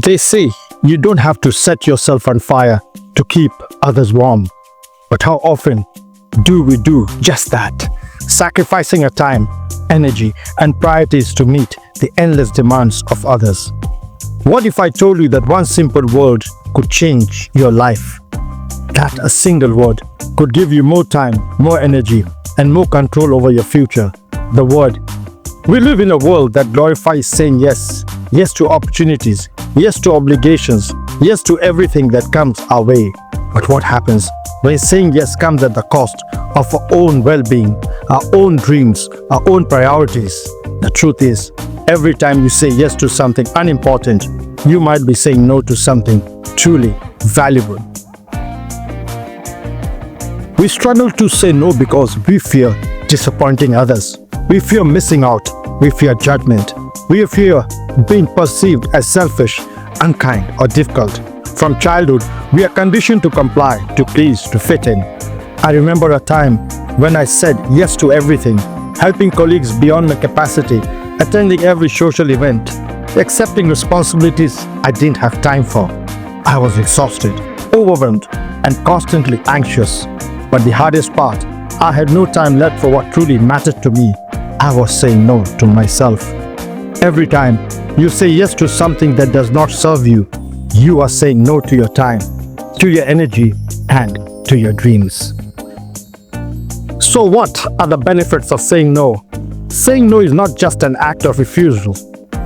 They say you don't have to set yourself on fire to keep others warm. But how often do we do just that? Sacrificing our time, energy, and priorities to meet the endless demands of others. What if I told you that one simple word could change your life? That a single word could give you more time, more energy, and more control over your future. The word. We live in a world that glorifies saying yes. Yes to opportunities. Yes to obligations. Yes to everything that comes our way. But what happens when saying yes comes at the cost of our own well-being, our own dreams, our own priorities? The truth is, every time you say yes to something unimportant, you might be saying no to something truly valuable. We struggle to say no because we fear disappointing others. We fear missing out. We fear judgment. We fear being perceived as selfish, unkind, or difficult. From childhood, we are conditioned to comply, to please, to fit in. I remember a time when I said yes to everything, helping colleagues beyond my capacity, attending every social event, accepting responsibilities I didn't have time for. I was exhausted, overwhelmed, and constantly anxious. But the hardest part, I had no time left for what truly mattered to me. I was saying no to myself. Every time you say yes to something that does not serve you, you are saying no to your time, to your energy, and to your dreams. So what are the benefits of saying no? Saying no is not just an act of refusal.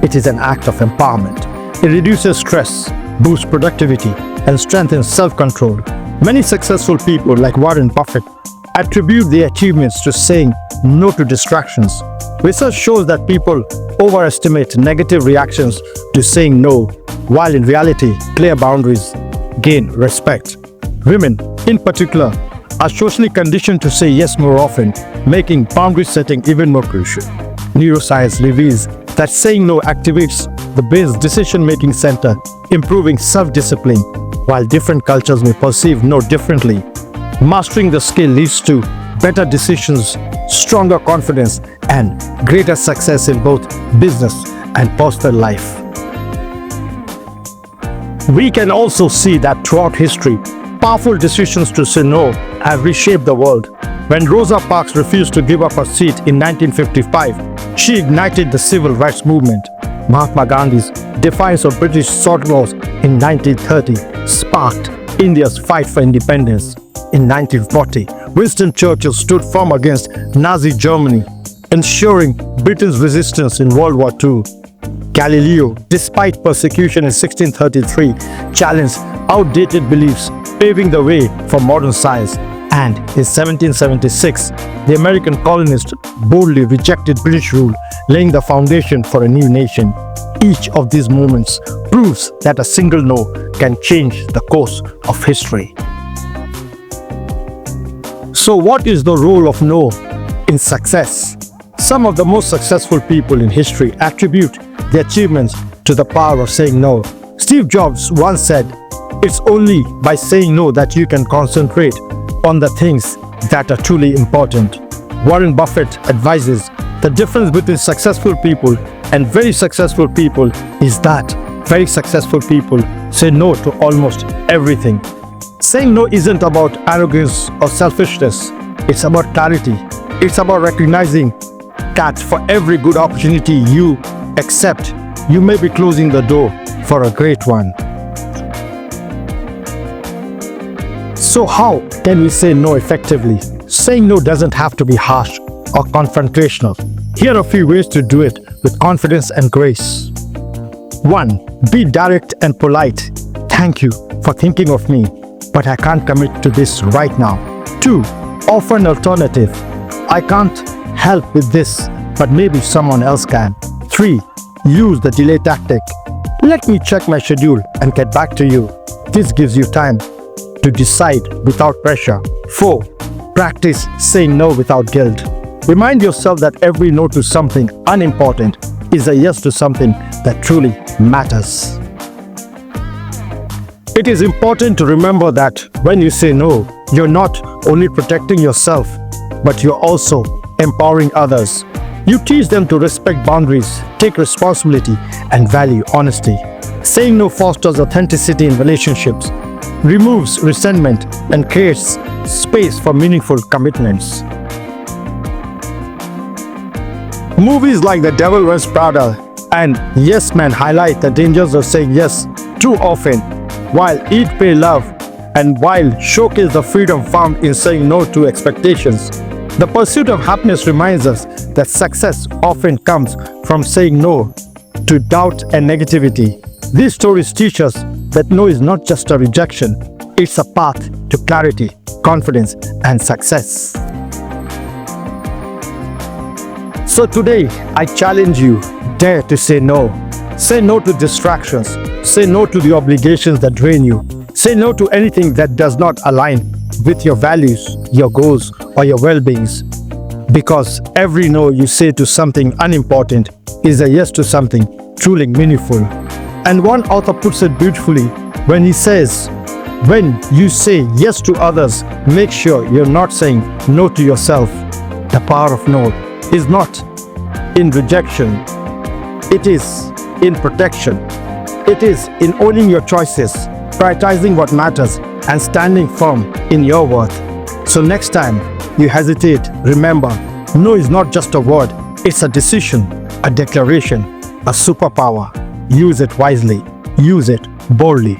It is an act of empowerment. It reduces stress, boosts productivity, and strengthens self-control. Many successful people like Warren Buffett attribute their achievements to saying no to distractions. Research shows that people overestimate negative reactions to saying no, while in reality, clear boundaries gain respect. Women, in particular, are socially conditioned to say yes more often, making boundary setting even more crucial. Neuroscience reveals that saying no activates the brain's decision-making center, improving self-discipline. While different cultures may perceive no differently, mastering the skill leads to better decisions, stronger confidence, and greater success in both business and personal life. We can also see that throughout history, powerful decisions to say no have reshaped the world. When Rosa Parks refused to give up her seat in 1955, she ignited the civil rights movement. Mahatma Gandhi's defiance of British salt laws in 1930 sparked India's fight for independence. In 1940, Winston Churchill stood firm against Nazi Germany, ensuring Britain's resistance in World War II. Galileo, despite persecution in 1633, challenged outdated beliefs, paving the way for modern science. And in 1776, the American colonists boldly rejected British rule, laying the foundation for a new nation. Each of these moments proves that a single no can change the course of history. So what is the role of no in success? Some of the most successful people in history attribute their achievements to the power of saying no. Steve Jobs once said, "It's only by saying no that you can concentrate on the things that are truly important." Warren Buffett advises, the difference between successful people and very successful people is that very successful people say no to almost everything. Saying no isn't about arrogance or selfishness. It's about clarity. It's about recognizing that for every good opportunity you accept, you may be closing the door for a great one. So how can we say no effectively? Saying no doesn't have to be harsh or confrontational. Here are a few ways to do it with confidence and grace. 1. Be direct and polite. "Thank you for thinking of me, but I can't commit to this right now." 2. Offer an alternative. "I can't help with this, but maybe someone else can." 3. Use the delay tactic. "Let me check my schedule and get back to you." This gives you time to decide without pressure. 4. Practice saying no without guilt. Remind yourself that every no to something unimportant is a yes to something that truly matters. It is important to remember that when you say no, you're not only protecting yourself, but you're also empowering others. You teach them to respect boundaries, take responsibility, and value honesty. Saying no fosters authenticity in relationships, removes resentment, and creates space for meaningful commitments. Movies like The Devil Wears Prada and Yes Man highlight the dangers of saying yes too often, while Eat, Pray, Love and Wild showcase the freedom found in saying no to expectations. The pursuit of happiness reminds us that success often comes from saying no to doubt and negativity. These stories teach us that no is not just a rejection, it's a path to clarity, confidence, and success. So today, I challenge you, dare to say no. Say no to distractions. Say no to the obligations that drain you. Say no to anything that does not align with your values, your goals, or your well-beings. Because every no you say to something unimportant is a yes to something truly meaningful. And one author puts it beautifully when he says, when you say yes to others, make sure you're not saying no to yourself. The power of no is not in rejection. It is in protection. It is in owning your choices, prioritizing what matters, and standing firm in your worth. So next time you hesitate, remember, no is not just a word, it's a decision, a declaration, a superpower. Use it wisely. Use it boldly.